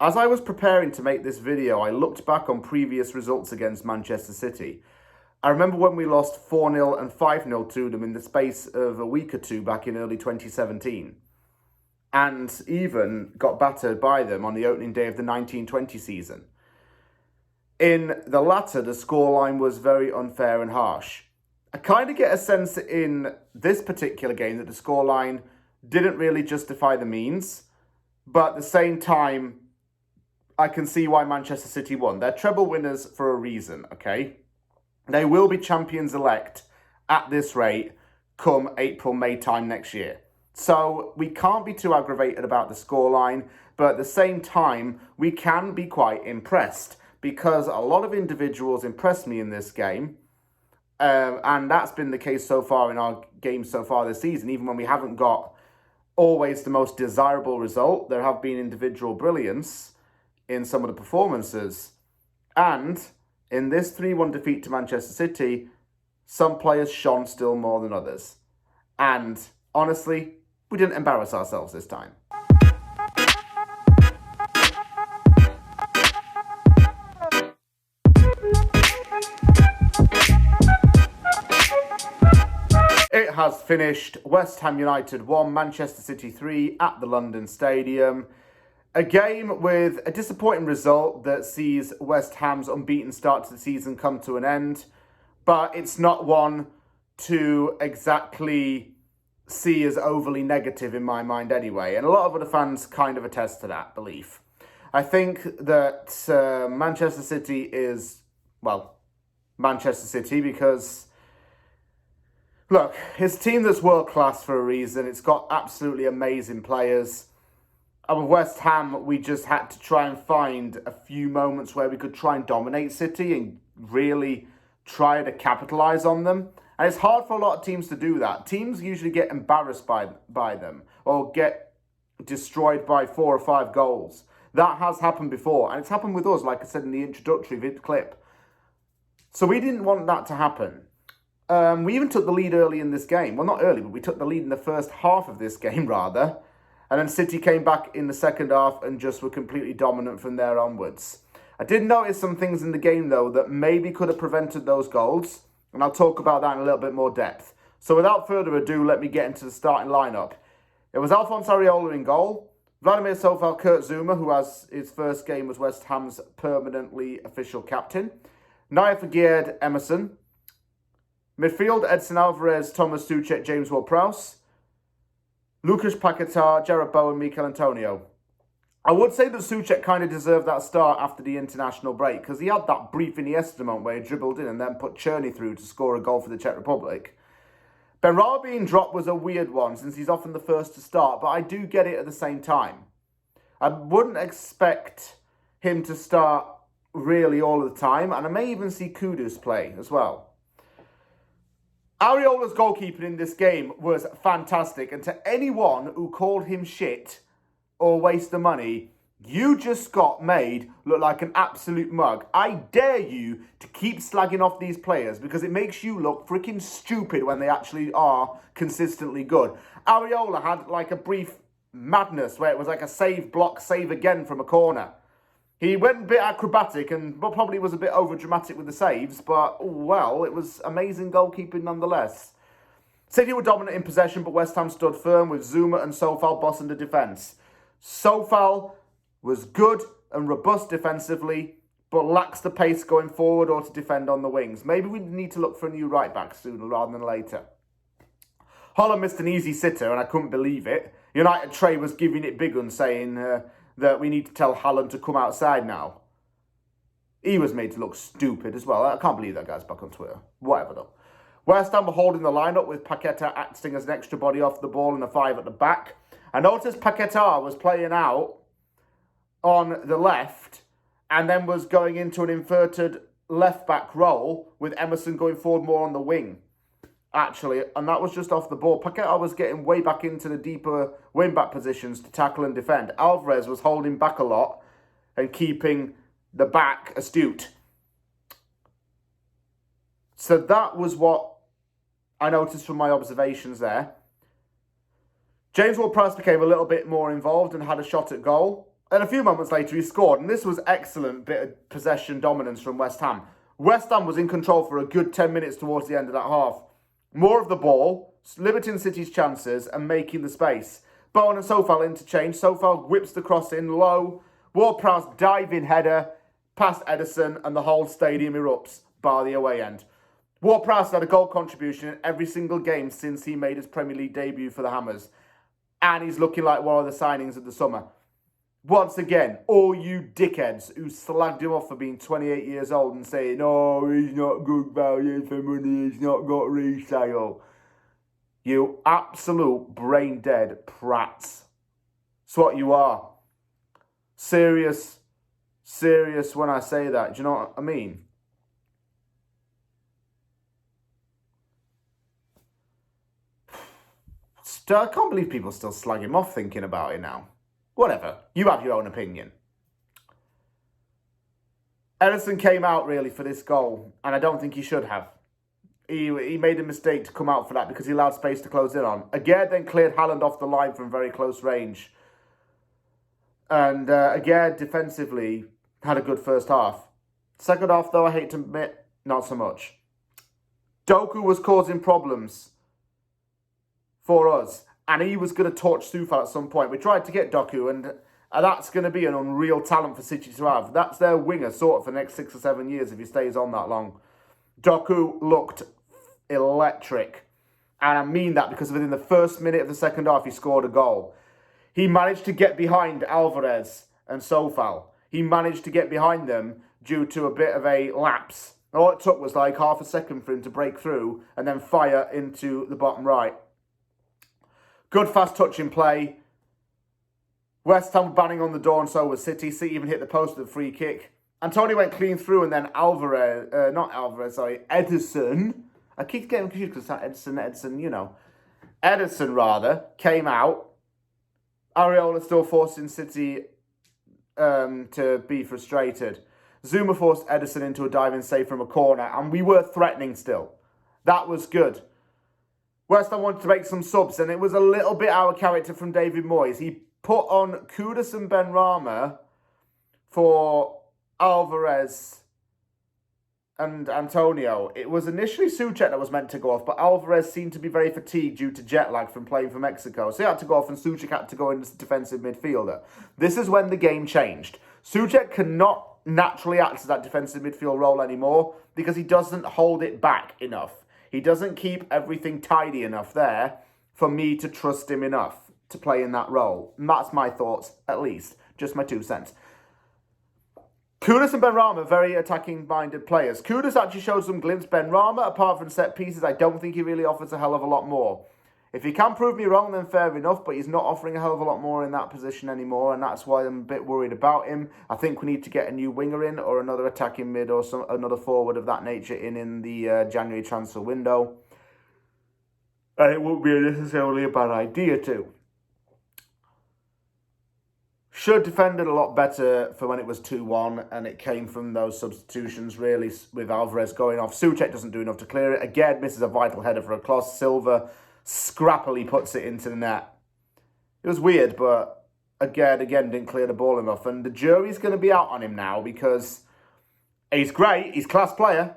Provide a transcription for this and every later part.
As I was preparing to make this video, I looked back on previous results against Manchester City. I remember when we lost 4-0 and 5-0 to them in the space of a week or two back in early 2017. And even got battered by them on the opening day of the 1920 season. In the latter, the scoreline was very unfair and harsh. I kind of get a sense in this particular game that the scoreline didn't really justify the means, but at the same time, I can see why Manchester City won. They're treble winners for a reason, okay? They will be champions-elect at this rate come April, May time next year. So we can't be too aggravated about the scoreline, but at the same time, we can be quite impressed because a lot of individuals impressed me in this game. And that's been the case so far in our games so far this season. Even when we haven't got always the most desirable result, there have been individual brilliance in some of the performances. And in this 3-1 defeat to Manchester City, some players shone still more than others. And honestly, we didn't embarrass ourselves this time. It has finished. West Ham United 1, Manchester City 3 at the London Stadium. A game with a disappointing result that sees West Ham's unbeaten start to the season come to an end. But it's not one to exactly see as overly negative in my mind anyway. And a lot of other fans kind of attest to that belief. I think that Manchester City is, well, Manchester City because, look, it's a team that's world-class for a reason. It's got absolutely amazing players. And with West Ham, we just had to try and find a few moments where we could try and dominate City and really try to capitalise on them. And it's hard for a lot of teams to do that. Teams usually get embarrassed by them or get destroyed by 4 or 5 goals. That has happened before. And it's happened with us, like I said in the introductory clip. So we didn't want that to happen. We even took the lead early in this game. Well, not early, but we took the lead in the first half of this game, rather. And then City came back in the second half and just were completely dominant from there onwards. I did notice some things in the game, though, that maybe could have prevented those goals. And I'll talk about that in a little bit more depth. So without further ado, let me get into the starting lineup. It was Alphonse Areola in goal. Vladimir Sofal, Kurt Zouma, who has his first game as West Ham's permanently official captain. Naya Figueiredo, Emerson. Midfield, Edson Alvarez, Thomas Tuchel, James Ward-Prowse. Lucas Paquetá, Jarrod Bowen, Mikel Antonio. I would say that Souček kind of deserved that start after the international break because he had that brief Iniesta moment where he dribbled in and then put Černý through to score a goal for the Czech Republic. Benrahma being dropped was a weird one since he's often the first to start, but I do get it at the same time. I wouldn't expect him to start really all of the time, and I may even see Kudus play as well. Areola's goalkeeping in this game was fantastic, and to anyone who called him shit or waste of money, you just got made look like an absolute mug. I dare you to keep slagging off these players because it makes you look freaking stupid when they actually are consistently good. Areola had like a brief madness where it was like a save, block, save again from a corner. He went a bit acrobatic and probably was a bit over-dramatic with the saves, but, well, it was amazing goalkeeping nonetheless. City were dominant in possession, but West Ham stood firm with Zouma and Sofal bossing the defence. Sofal was good and robust defensively, but lacks the pace going forward or to defend on the wings. Maybe we need to look for a new right-back sooner rather than later. Holland missed an easy sitter, and I couldn't believe it. United Trey was giving it big and saying that we need to tell Haaland to come outside now. He was made to look stupid as well. I can't believe that guy's back on Twitter. Whatever though. West Ham were holding the lineup with Paquetá acting as an extra body off the ball and a 5 at the back. I noticed Paquetá was playing out on the left and then was going into an inverted left-back role with Emerson going forward more on the wing, actually. And that was just off the ball. Paquetá was getting way back into the deeper wing-back positions to tackle and defend. Alvarez was holding back a lot and keeping the back astute. So that was what I noticed from my observations there. James Ward-Prowse became a little bit more involved and had a shot at goal. And a few moments later, he scored. And this was excellent bit of possession dominance from West Ham. West Ham was in control for a good 10 minutes towards the end of that half. More of the ball, limiting City's chances and making the space. Bowen and Sofal interchange. Sofal whips the cross in low. Ward-Prowse diving header past Ederson, and the whole stadium erupts, bar the away end. Ward-Prowse had a goal contribution in every single game since he made his Premier League debut for the Hammers. And he's looking like one of the signings of the summer. Once again, all you dickheads who slagged him off for being 28 years old and saying, oh, he's not good value for money, he's not got resale. You absolute brain-dead prats. It's what you are. Serious when I say that. Do you know what I mean? I can't believe people still slag him off thinking about it now. Whatever. You have your own opinion. Ederson came out really for this goal, and I don't think he should have. He made a mistake to come out for that because he allowed space to close in on. Aguirre then cleared Haaland off the line from very close range. And Aguirre defensively had a good first half. Second half, though, I hate to admit, not so much. Doku was causing problems for us, and he was going to torch Sufal at some point. We tried to get Doku, and that's going to be an unreal talent for City to have. That's their winger, sort of, for the next 6 or 7 years if he stays on that long. Doku looked electric, and I mean that because within the first minute of the second half, he scored a goal. He managed to get behind Alvarez and Sofal. He managed to get behind them due to a bit of a lapse. All it took was like half a second for him to break through and then fire into the bottom right. Good fast touching play. West Ham were banging on the door and so was City. City even hit the post with a free kick. Antonio went clean through and then Ederson. I keep getting confused because it's not Edson, you know. Ederson, rather, came out. Areola still forcing City to be frustrated. Zuma forced Ederson into a diving save from a corner, and we were threatening still. That was good. West Ham wanted to make some subs, and it was a little bit out of character from David Moyes. He put on Kudus and Benrahma for Alvarez and Antonio. It was initially Souček that was meant to go off, but Alvarez seemed to be very fatigued due to jet lag from playing for Mexico. So he had to go off, and Souček had to go in as defensive midfielder. This is when the game changed. Souček cannot naturally act as that defensive midfield role anymore because he doesn't hold it back enough. He doesn't keep everything tidy enough there for me to trust him enough to play in that role. And that's my thoughts, at least. Just my 2 cents. Kudus and Benrahma, very attacking-minded players. Kudus actually showed some glimpse. Benrahma, apart from set pieces, I don't think he really offers a hell of a lot more. If he can prove me wrong, then fair enough, but he's not offering a hell of a lot more in that position anymore, and that's why I'm a bit worried about him. I think we need to get a new winger in, or another attacking mid, or another forward of that nature in the January transfer window. And it wouldn't be necessarily a bad idea too. Should defended a lot better for when it was 2-1, and it came from those substitutions, really, with Alvarez going off. Souček doesn't do enough to clear it. Again, misses a vital header for a cross. Silva scrappily puts it into the net. It was weird, but again, didn't clear the ball enough. And the jury's going to be out on him now because he's great. He's a class player.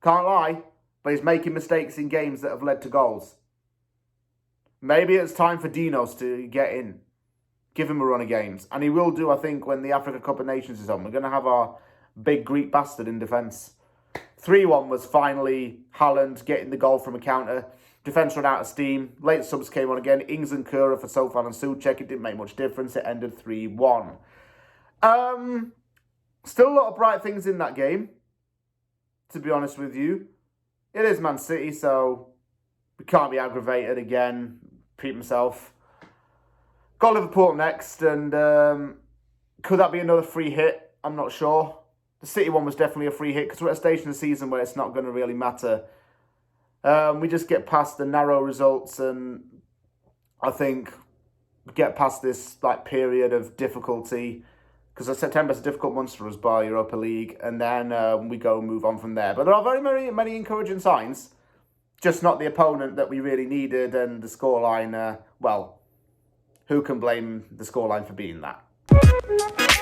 Can't lie. But he's making mistakes in games that have led to goals. Maybe it's time for Dinos to get in. Give him a run of games. And he will do, I think, when the Africa Cup of Nations is on. We're going to have our big Greek bastard in defence. 3-1 was finally Haaland getting the goal from a counter. Defence ran out of steam. Late subs came on again. Ings and Kura for Sofal and Souček. It didn't make much difference. It ended 3-1. Still a lot of bright things in that game, to be honest with you. It is Man City, so we can't be aggravated again. Repeat myself. Got Liverpool next, and could that be another free hit? I'm not sure. The City one was definitely a free hit because we're at a stage in the season where it's not going to really matter. We just get past the narrow results, and I think get past this period of difficulty because September's a difficult month for us by Europa League, and then we go and move on from there. But there are very many encouraging signs, just not the opponent that we really needed, and the scoreline. Who can blame the scoreline for being that? Bye.